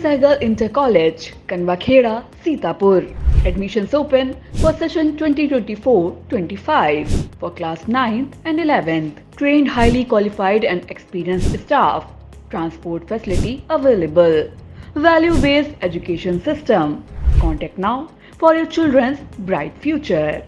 Sehgal Inter College, Kanwakheda, Sitapur. Admissions open for session 2024-25 for class 9th and 11th. Trained, highly qualified and experienced staff. Transport facility available. Value-based education system. Contact now for your children's bright future.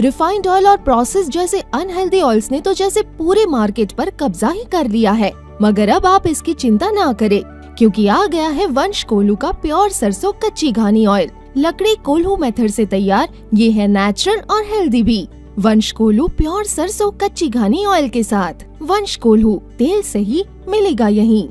Refined oil और process जैसे unhealthy oils ने तो जैसे पूरे market पर कब्जा ही कर लिया है, मगर अब आप इसकी चिंता ना करें, क्योंकि आ गया है वंश कोल्हू का प्योर सरसों कच्ची घानी ऑयल। लकड़ी कोल्हू मेथड से तैयार, ये है नेचुरल और हेल्दी भी। वंश कोल्हू प्योर सरसों कच्ची घानी ऑयल के साथ। वंश कोल्हू, तेल सही मिलेगा यहीं।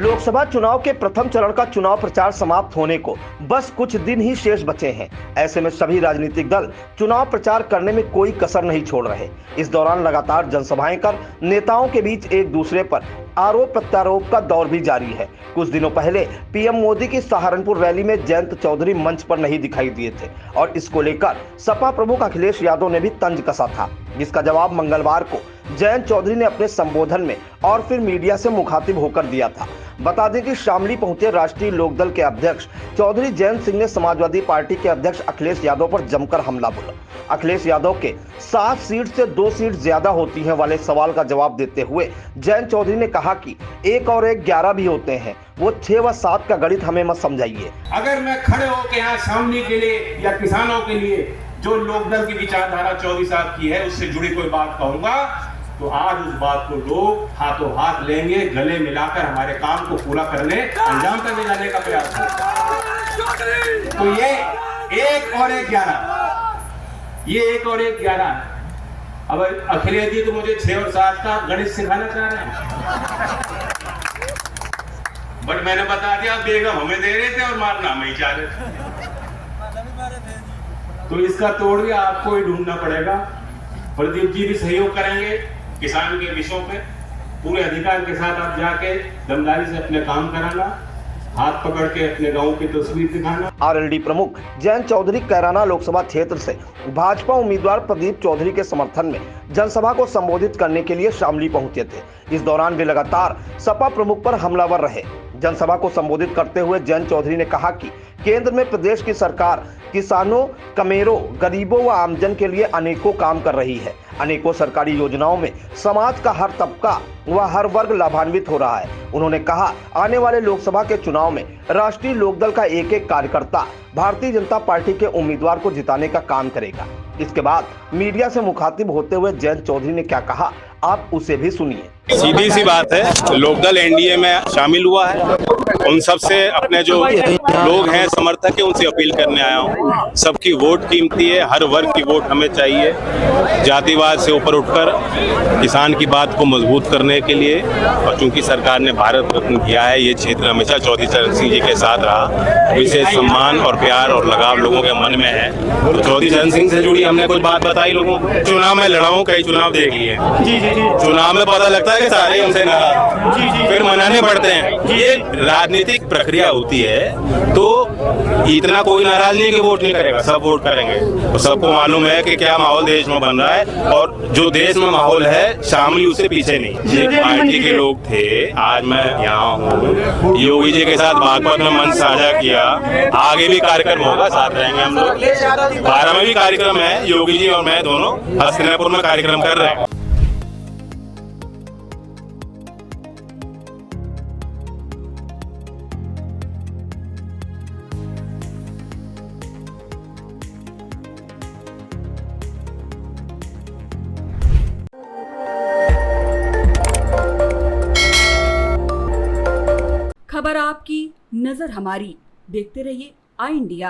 लोकसभा चुनाव के प्रथम चरण का चुनाव प्रचार समाप्त होने को बस कुछ दिन ही शेष बचे हैं। ऐसे में सभी राजनीतिक दल चुनाव प्रचार करने में कोई कसर नहीं छोड़ रहे। इस दौरान लगातार जनसभाएं कर नेताओं के बीच एक दूसरे पर आरोप प्रत्यारोप का दौर भी जारी है। कुछ दिनों पहले पीएम मोदी की सहारनपुर रैली में जयंत चौधरी मंच पर नहीं दिखाई दिए थे और इसको लेकर सपा प्रमुख अखिलेश यादव ने भी तंज कसा था, जिसका जवाब मंगलवार को जयंत चौधरी ने अपने संबोधन में और फिर मीडिया से मुखातिब होकर दिया था। बता दें कि शामली पहुंचे राष्ट्रीय लोकदल के अध्यक्ष चौधरी जयंत सिंह ने समाजवादी पार्टी के अध्यक्ष अखिलेश यादव पर जमकर हमला बोला। अखिलेश यादव के 7 सीट से 2 सीट ज्यादा होती हैं वाले सवाल का जवाब देते हुए जयंत चौधरी ने कहा कि 1 और 1 11 भी होते हैं, वो 6 व 7 का गणित हमें मत समझाइए। अगर मैं खड़े होकर यहाँ शामली के लिए या किसानों के लिए जो लोकदल की विचारधारा चौधरी साहब की है उससे जुड़ी कोई बात कहूंगा तो आज उस बात को लोग हाथों हाथ लेंगे, गले मिलाकर हमारे काम को पूरा करने अंजाम तक ले जाने का प्रयास करेंगे। तो ये 1 और 1 11, ये 1 और 1 11। अब अखिलेश जी तो मुझे 6 और 7 का गणित सिखाना चाह रहे हैं, बट मैंने बता दिया बेगम हमें दे रहे थे और मारना हमें ही चाह रहे थे। तो इसका तोड़ भी आपको ही ढूंढना पड़ेगा। प्रदीप जी भी सहयोग करेंगे किसान के विषयों पे, पूरे अधिकार के साथ आप जाके दमदारी से अपने काम कराना, हाथ पकड़ के अपने गांव की तस्वीर दिखाना। आरएलडी प्रमुख जयंत चौधरी कैराना लोकसभा क्षेत्र से भाजपा उम्मीदवार प्रदीप चौधरी के समर्थन में जनसभा को संबोधित करने के लिए शामली पहुंचे थे। इस दौरान वे लगातार सपा प्रमुख पर हमलावर रहे। जनसभा को संबोधित करते हुए जयंत चौधरी ने कहा कि केंद्र में प्रदेश की सरकार किसानों, कमेरों, गरीबों व आमजन के लिए अनेकों काम कर रही है। अनेकों सरकारी योजनाओं में समाज का हर तबका व हर वर्ग लाभान्वित हो रहा है। उन्होंने कहा, आने वाले लोकसभा के चुनाव में राष्ट्रीय लोकदल का एक एक कार्यकर्ता भारतीय जनता पार्टी के उम्मीदवार को जिताने का काम करेगा। इसके बाद मीडिया से मुखातिब होते हुए जयंत चौधरी ने क्या कहा, आप उसे भी सुनिए। सीधी सी बात है, लोकदल एनडीए में शामिल हुआ है। उन सब से अपने जो लोग हैं, समर्थक है, उनसे अपील करने आया हूँ। सबकी वोट कीमती है, हर वर्ग की वोट हमें चाहिए। जातिवाद से ऊपर उठकर किसान की बात को मजबूत करने के लिए, और चूंकि सरकार ने भारत रत्न किया है, ये क्षेत्र हमेशा चौधरी चरण सिंह जी के साथ रहा। विशेष सम्मान और प्यार और लगाव लोगों के मन में है। तो चौधरी चरण सिंह से जुड़ी हमने कुछ बात बताई लोगों को। चुनाव में लड़ा हूँ, कई चुनाव देख लिए। चुनाव में पता लगता है कि सारे उनसे नाराज, फिर मनाने पड़ते हैं। ये राजनीतिक प्रक्रिया होती है, तो इतना कोई नाराज नहीं कि वोट नहीं करेगा, सब वोट करेंगे। तो सबको मालूम है कि क्या माहौल देश में बन रहा है, और जो देश में माहौल है शामली उससे पीछे नहीं। ये पार्टी के लोग थे, आज मैं यहाँ हूँ, योगी जी के साथ बागपत में मंच साझा किया। आगे भी कार्यक्रम होगा, साथ रहेंगे हम लोग। 12 में भी कार्यक्रम है, योगी जी और मैं दोनों हस्तिनापुर में कार्यक्रम कर रहे हैं। खबर आपकी, नजर हमारी। देखते रहिए आई इंडिया।